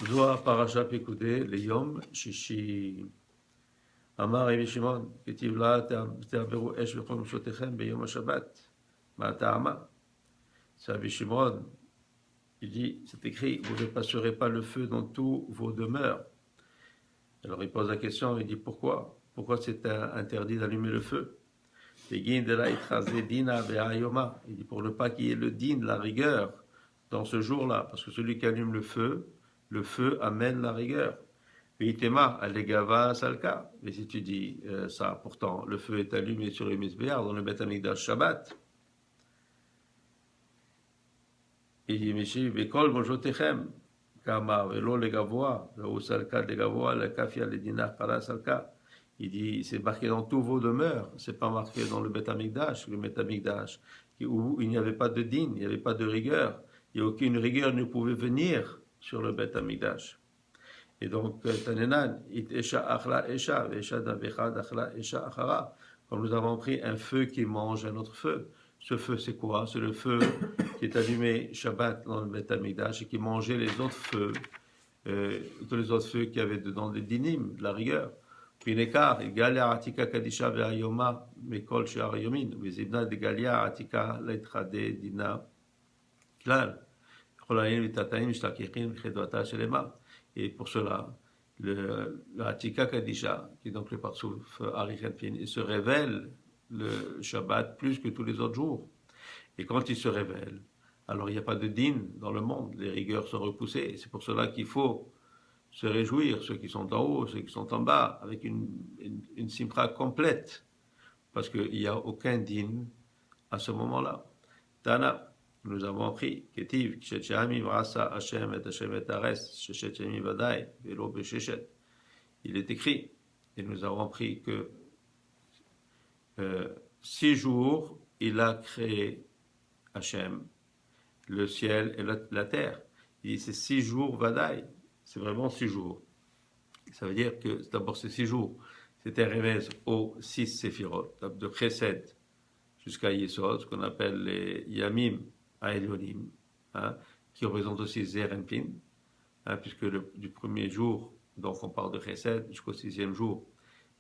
Zohar Parasha Pekudei Leyom Shishi. Amar Rabbi Shimon, Ketiv la Te'aberu Esh V'chol Mishotechem Beyom HaShabbat. Ma'ata'ama. C'est Rabbi Shimon, il dit, c'est écrit, vous ne passerez pas le feu dans tous vos demeures. Alors il pose la question, il dit pourquoi? Pourquoi c'est interdit d'allumer le feu? Il dit pour ne pas qu'il y ait le din, la rigueur, dans ce jour-là, parce que celui qui allume le feu amène la rigueur. Veitema, alegava salka. Mais si tu dis ça, pourtant, le feu est allumé sur les misbéar, dans le Beth Amikdash Shabbat. Il dit, Mishi, Bekol Mojotechem, Kama, Velo Legavoa, Velo Salka Legavoa, la Kafia Ledina Kala Salka. Il dit, c'est marqué dans tous vos demeures, c'est pas marqué dans le Beth Amikdash, où il n'y avait pas de din, il n'y avait pas de rigueur, et aucune rigueur ne pouvait venir sur le Beth Amikdash. Et donc, Tanenan, It Esha Achla Esha, Esha Davechad Achla Esha Achara, comme nous avons pris un feu qui mange un autre feu. Ce feu, c'est quoi? C'est le feu qui est allumé Shabbat dans le Beth Amikdash et qui mangeait les autres feux, tous les autres feux qu'il y avait dedans des dinim, de la rigueur. Pinekar, Galia Atika Kadisha Ve'ayoma, Mekol She'ar Yomin, Vizibna de Galia Atika Leitrade Dina Klal, Cholayin Vitatayin Shlakichin Chedwata Shelema. Et pour cela, le Atika Kadisha, qui est donc le Parsouf Arichenpin, il se révèle le Shabbat plus que tous les autres jours. Et quand il se révèle, alors il n'y a pas de din dans le monde, les rigueurs sont repoussées. Et c'est pour cela qu'il faut se réjouir, ceux qui sont en haut, ceux qui sont en bas, avec une simcha complète, parce qu'il n'y a aucun din à ce moment-là. Tana, nous avons appris, Ketiv, Kshetchamim Rasa Hashem et Hashem et Ares, Shechetchamim Vadai, Velo Beshechet. Il est écrit, et nous avons appris que 6 jours, il a créé Hashem, le ciel et la terre. Il dit c'est 6 jours Vadai. C'est vraiment 6 jours. Ça veut dire que d'abord ces 6 jours, c'était un révèle aux 6 séphirot, de Chesed jusqu'à Yesod, ce qu'on appelle les Yamim Aelionim, hein, qui représentent aussi Zerenpin, hein, puisque du premier jour, donc on parle de Chesed, jusqu'au 6e jour,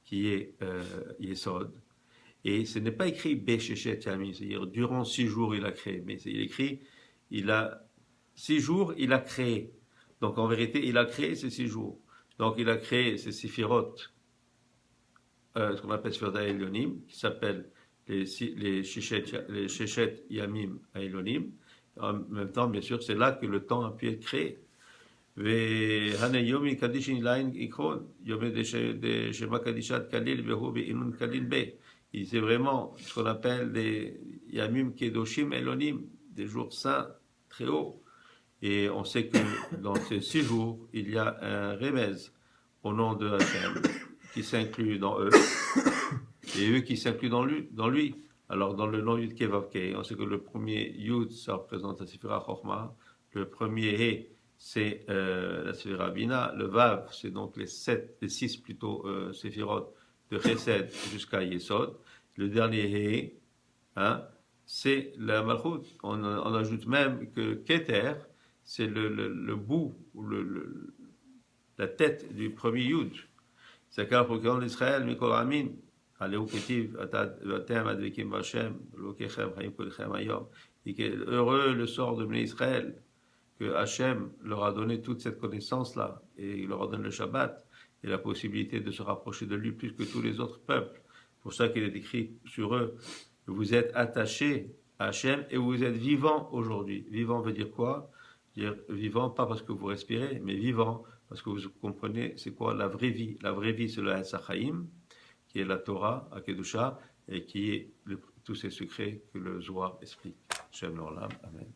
qui est Yesod. Et ce n'est pas écrit Beshechet Yamim, c'est-à-dire durant 6 jours il a créé, mais il est écrit, 6 jours il a créé. Donc en vérité, il a créé ces 6 jours. Donc il a créé ces séphirotes, ce qu'on appelle Sphirot Elyonim, qui s'appellent les Shechet Yamim Elyonim. En même temps, bien sûr, c'est là que le temps a pu être créé. C'est vraiment ce qu'on appelle des Yamim Kedoshim Elonim, des jours saints très hauts. Et on sait que dans ces 6 jours, il y a un remez au nom de Hashem qui s'inclut dans eux et eux qui s'incluent dans lui. Alors dans le nom Yud Kevavke, on sait que le premier Yud, ça représente la Sephira Chochma, le premier He, c'est la Sephira Bina, le Vav, c'est donc les 6 plutôt Séphirot de Chesed jusqu'à Yesod, le dernier He, hein, c'est la Malchut. On ajoute même que Keter, c'est le bout, ou la tête du premier Yud. C'est car pour qu'on l'Israël, Mikol Amin, Aléou Ketiv, Atem Advekim Vashem, Lokechem, Haïm Kodchem Ayom, et que heureux le sort de Israël, que Hachem leur a donné toute cette connaissance-là, et il leur a donné le Shabbat, et la possibilité de se rapprocher de lui plus que tous les autres peuples. C'est pour ça qu'il est écrit sur eux, que vous êtes attachés à Hachem et vous êtes vivants aujourd'hui. Vivant veut dire quoi? Dire vivant, pas parce que vous respirez, mais vivant, parce que vous comprenez c'est quoi la vraie vie. La vraie vie, c'est le Haïm, qui est la Torah, Akedusha, et qui est tous ces secrets que le Zohar explique. Shem l'Olam, Amen.